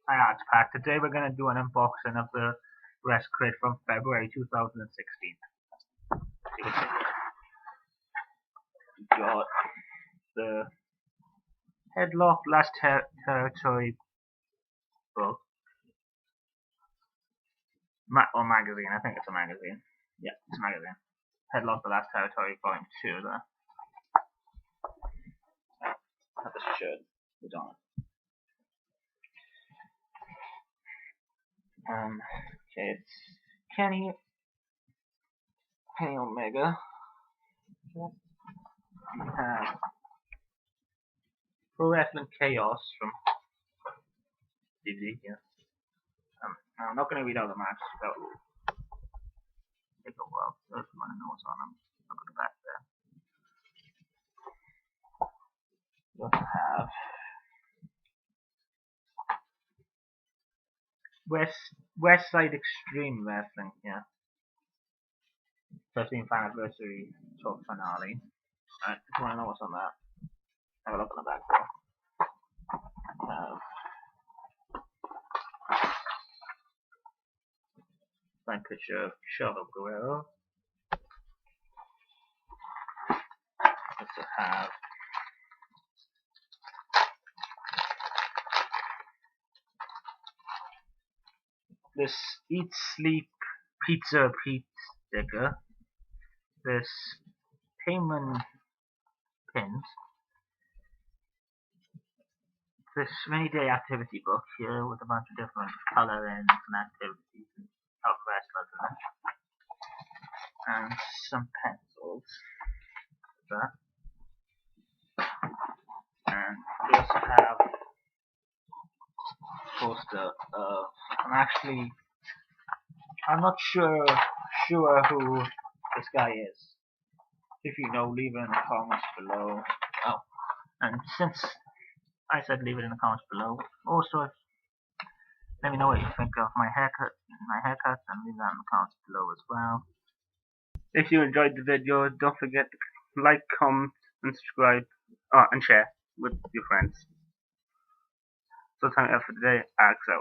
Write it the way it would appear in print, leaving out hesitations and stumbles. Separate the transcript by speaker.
Speaker 1: Hi Archpack. Today we're going to do an unboxing of the WRESTLECRATE from February 2016. We got the Headlock Last Territory book. Magazine, I think it's a magazine. Yeah, it's a magazine. Headlock the Last Territory Volume 2 there. Have this shirt. It's on. Okay, it's Kenny Omega. We have Pro Wrestling Chaos from DVD here. I'm not going to read out the match. That will take a while. So if you want to know what's on them, look at the back there. We also have West Side Extreme Wrestling here. 15th anniversary talk finale. If you want to know what's on that, have a look on the back there. Signed picture of Chavo Guerrero. Also have this Eat Sleep Pizza Pete sticker. This payment pins. This many day activity book here with a bunch of different colorings and activities of wrestlers in it. And some pencils. There. And we also have a poster of I'm not sure who this guy is. If you know, leave it in the comments below. Oh, and since I said leave it in the comments below, also let me know what you think of my haircuts, and leave that in the comments below as well. If you enjoyed the video, don't forget to like, comment, and subscribe, and share with your friends. So time out for today. Alex out.